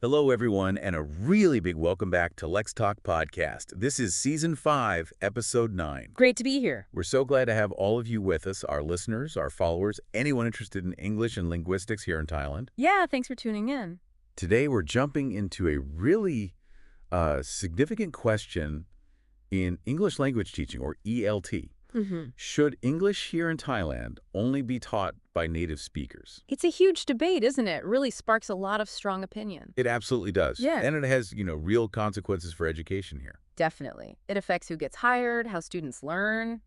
Hello, everyone, and a really big welcome back to LexTalk podcast. This is Season 5, Episode 9. Great to be here. We're so glad to have all of you with us, our listeners, our followers, anyone interested in English and linguistics here in Thailand. Yeah, thanks for tuning in. Today, we're jumping into a really significant question in English language teaching, or ELT. Should English here in Thailand only be taught by native speakers? It's a huge debate, isn't it? It really sparks a lot of strong opinion. It absolutely does. Yeah. And it has, real consequences for education here. Definitely. It affects who gets hired, how students learn,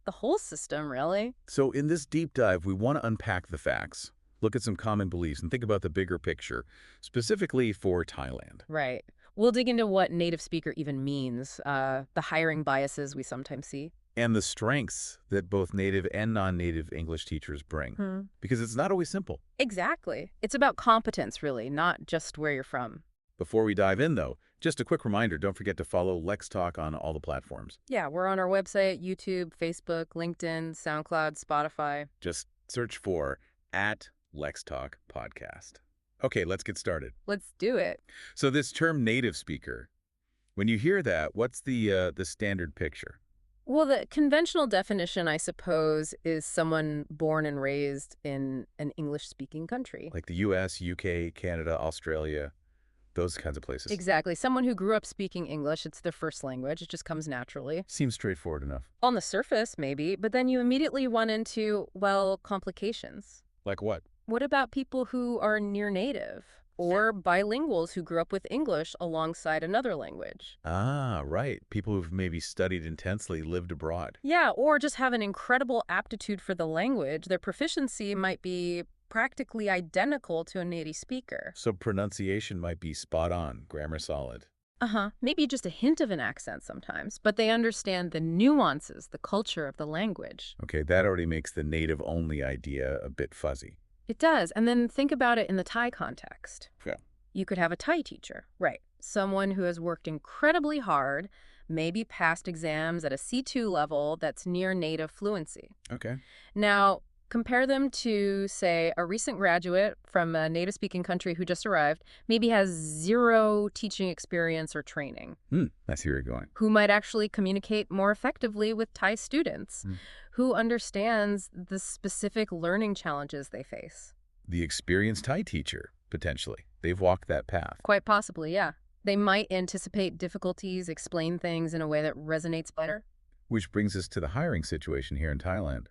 the whole system, really. So in this deep dive, we want to unpack the facts, look at some common beliefs, and think about the bigger picture, specifically for Thailand. Right. We'll dig into what native speaker even means, the hiring biases we sometimes see. And the strengths that both native and non-native English teachers bring. Because it's not always simple. Exactly. It's about competence, really, not just where you're from. Before we dive in, though, just a quick reminder, don't forget to follow LexTalk on all the platforms. Yeah, we're on our website, YouTube, Facebook, LinkedIn, SoundCloud, Spotify. Just search for @LexTalk Podcast. Okay, let's get started. Let's do it. So this term native speaker, when you hear that, what's the standard picture? Well, the conventional definition, I suppose, is someone born and raised in an English-speaking country. Like the US, UK, Canada, Australia, those kinds of places. Exactly. Someone who grew up speaking English, it's their first language. It just comes naturally. Seems straightforward enough. On the surface, maybe, but then you immediately run into, well, complications. Like what? What about people who are near native? Or bilinguals who grew up with English alongside another language? Ah, right. People who've maybe studied intensely, lived abroad. Yeah, or just have an incredible aptitude for the language. Their proficiency might be practically identical to a native speaker. So pronunciation might be spot on, grammar solid. Maybe just a hint of an accent sometimes, but they understand the nuances, the culture of the language. Okay, that already makes the native-only idea a bit fuzzy. It does. And then think about it in the Thai context. Yeah. You could have a Thai teacher, right? Someone who has worked incredibly hard, maybe passed exams at a C2 level that's near native fluency. Okay. Now, compare them to, say, a recent graduate from a native-speaking country who just arrived, maybe has zero teaching experience or training. I see where you're going. Who might actually communicate more effectively with Thai students, who understands the specific learning challenges they face. The experienced Thai teacher, potentially. They've walked that path. Quite possibly, yeah. They might anticipate difficulties, explain things in a way that resonates better. Which brings us to the hiring situation here in Thailand.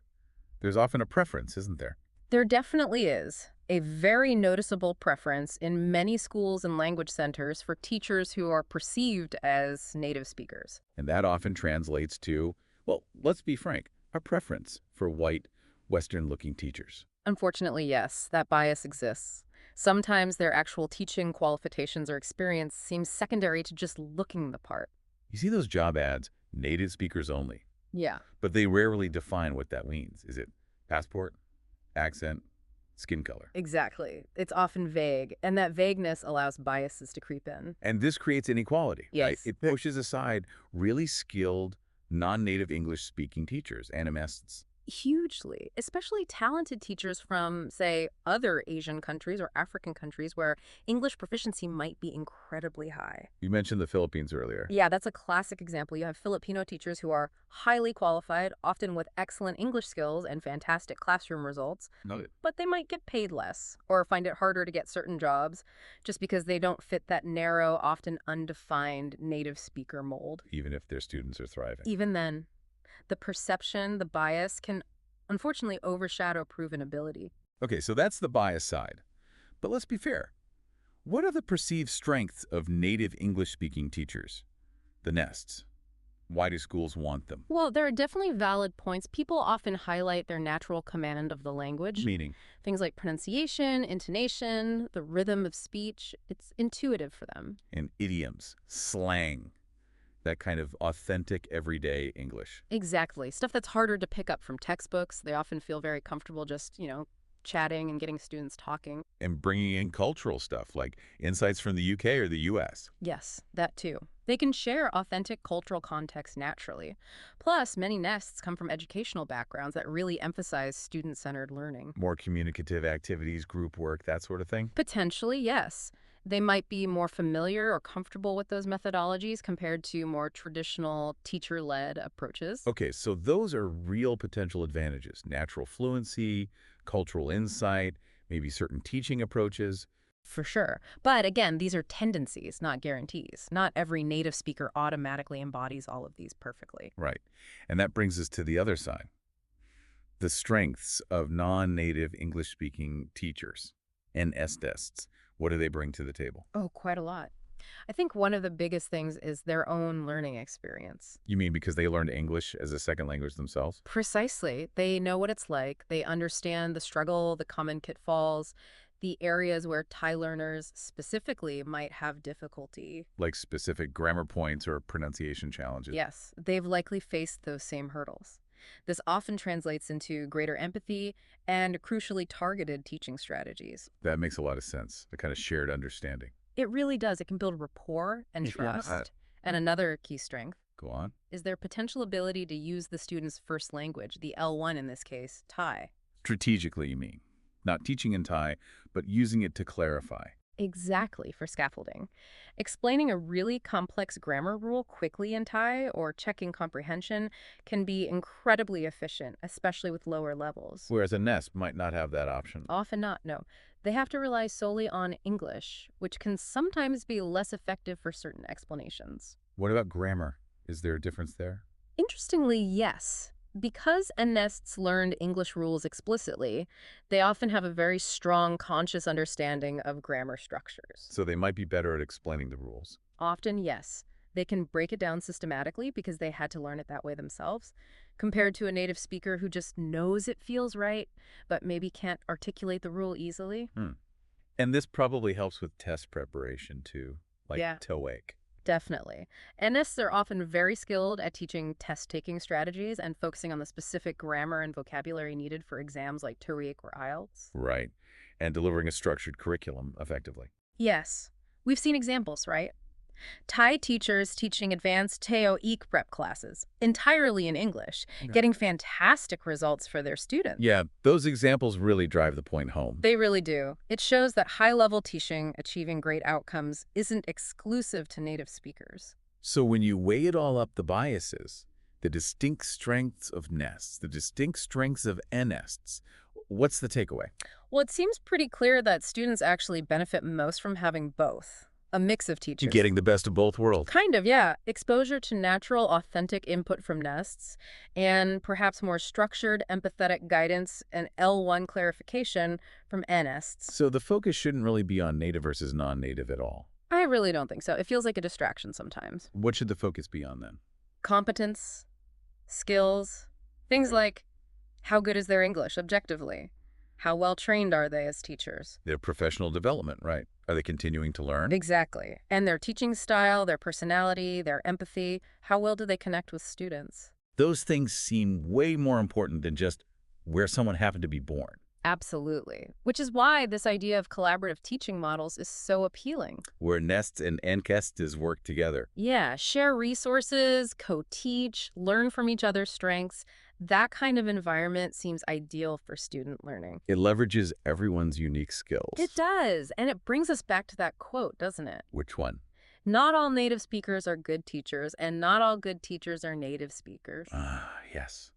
There's often a preference, isn't there? There definitely is a very noticeable preference in many schools and language centers for teachers who are perceived as native speakers. And that often translates to, well, let's be frank, a preference for white, Western-looking teachers. Unfortunately, yes, that bias exists. Sometimes their actual teaching qualifications or experience seems secondary to just looking the part. You see those job ads, native speakers only. Yeah. But they rarely define what that means. Is it passport, accent, skin color? Exactly. It's often vague, and that vagueness allows biases to creep in. And this creates inequality, right? Yes. It pushes aside really skilled, non-native English-speaking teachers, NNESTs. Hugely, especially talented teachers from, say, other Asian countries or African countries where English proficiency might be incredibly high. You mentioned the Philippines earlier. Yeah, that's a classic example. You have Filipino teachers who are highly qualified, often with excellent English skills and fantastic classroom results, but they might get paid less or find it harder to get certain jobs just because they don't fit that narrow, often undefined native speaker mold. Even if their students are thriving. Even then, the perception, the bias can unfortunately overshadow proven ability. Okay, so that's the bias side. But let's be fair. What are the perceived strengths of native English-speaking teachers, the NESTs? Why do schools want them? Well, there are definitely valid points. People often highlight their natural command of the language. Meaning? Things like pronunciation, intonation, the rhythm of speech. It's intuitive for them. And idioms, slang. That kind of authentic, everyday English. Exactly. Stuff that's harder to pick up from textbooks. They often feel very comfortable just, chatting and getting students talking. And bringing in cultural stuff, like insights from the UK or the US. Yes, that too. They can share authentic cultural context naturally. Plus, many nests come from educational backgrounds that really emphasize student-centered learning. More communicative activities, group work, that sort of thing? Potentially, yes. They might be more familiar or comfortable with those methodologies compared to more traditional teacher-led approaches. Okay, so those are real potential advantages. Natural fluency, cultural insight, maybe certain teaching approaches. For sure. But again, these are tendencies, not guarantees. Not every native speaker automatically embodies all of these perfectly. Right. And that brings us to the other side. The strengths of non-native English-speaking teachers, NESTs. What do they bring to the table? Oh, quite a lot. I think one of the biggest things is their own learning experience. You mean because they learned English as a second language themselves? Precisely. They know what it's like. They understand the struggle, the common pitfalls, the areas where Thai learners specifically might have difficulty. Like specific grammar points or pronunciation challenges? Yes, they've likely faced those same hurdles. This often translates into greater empathy and crucially targeted teaching strategies. That makes a lot of sense, a kind of shared understanding. It really does. It can build rapport and Yeah. trust. And another key strength Go on. is their potential ability to use the student's first language, the L1 in this case, Thai. Strategically, you mean. Not teaching in Thai, but using it to clarify. Exactly, for scaffolding. Explaining a really complex grammar rule quickly in Thai or checking comprehension can be incredibly efficient, especially with lower levels. Whereas a nest might not have that option. Often not, no. They have to rely solely on English, which can sometimes be less effective for certain explanations. What about grammar? Is there a difference there? Interestingly, yes. Because NNESTs learned English rules explicitly, they often have a very strong conscious understanding of grammar structures. So they might be better at explaining the rules. Often, yes. They can break it down systematically because they had to learn it that way themselves, compared to a native speaker who just knows it feels right, but maybe can't articulate the rule easily. And this probably helps with test preparation too, like Yeah. TOEIC. Definitely. NNESTs are often very skilled at teaching test-taking strategies and focusing on the specific grammar and vocabulary needed for exams like TOEIC or IELTS. Right. And delivering a structured curriculum effectively. Yes. We've seen examples, right? Thai teachers teaching advanced TOEIC prep classes entirely in English, getting fantastic results for their students. Yeah, those examples really drive the point home. They really do. It shows that high-level teaching achieving great outcomes isn't exclusive to native speakers. So when you weigh it all up, the biases, the distinct strengths of nests, the distinct strengths of NNESTs, what's the takeaway? Well, it seems pretty clear that students actually benefit most from having both. A mix of teachers. You're getting the best of both worlds. Kind of, yeah. Exposure to natural, authentic input from nests, and perhaps more structured, empathetic guidance and L1 clarification from NNESTs. So the focus shouldn't really be on native versus non-native at all. I really don't think so. It feels like a distraction sometimes. What should the focus be on then? Competence, skills, things like how good is their English objectively? How well trained are they as teachers? Their professional development, right? Are they continuing to learn? Exactly. And their teaching style, their personality, their empathy, how well do they connect with students? Those things seem way more important than just where someone happened to be born. Absolutely. Which is why this idea of collaborative teaching models is so appealing. Where NESTs and NNESTs work together. Yeah, share resources, co-teach, learn from each other's strengths. That kind of environment seems ideal for student learning. It leverages everyone's unique skills. It does. And it brings us back to that quote, doesn't it? Which one? Not all native speakers are good teachers, and not all good teachers are native speakers. Yes.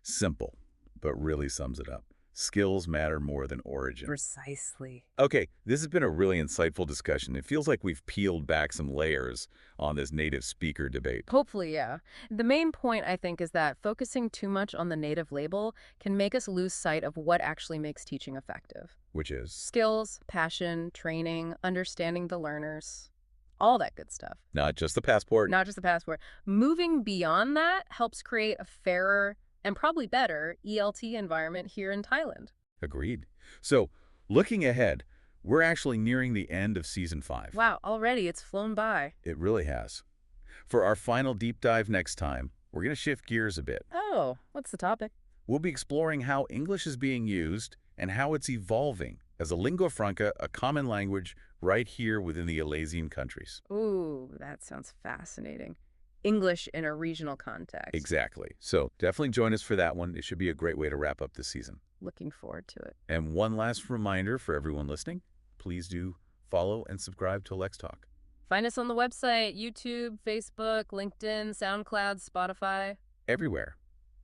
Simple, but really sums it up. Skills matter more than origin. Precisely. Okay, this has been a really insightful discussion. It feels like we've peeled back some layers on this native speaker debate. Hopefully, yeah. The main point, I think, is that focusing too much on the native label can make us lose sight of what actually makes teaching effective. Which is? Skills, passion, training, understanding the learners, all that good stuff. Not just the passport. Not just the passport. Moving beyond that helps create a fairer and probably better ELT environment here in Thailand. Agreed. So, looking ahead, we're actually nearing the end of Season 5. Wow, already it's flown by. It really has. For our final deep dive next time, we're going to shift gears a bit. Oh, what's the topic? We'll be exploring how English is being used and how it's evolving as a lingua franca, a common language right here within the Alasian countries. Ooh, that sounds fascinating. English in a regional context. Exactly. So definitely join us for that one. It should be a great way to wrap up the season. Looking forward to it. And one last reminder for everyone listening, please do follow and subscribe to LexTalk. Find us on the website, YouTube, Facebook, LinkedIn, SoundCloud, Spotify. Everywhere.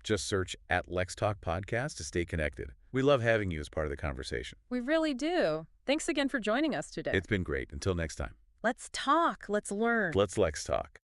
Just search at LexTalk Podcast to stay connected. We love having you as part of the conversation. We really do. Thanks again for joining us today. It's been great. Until next time. Let's talk. Let's learn. Let's LexTalk.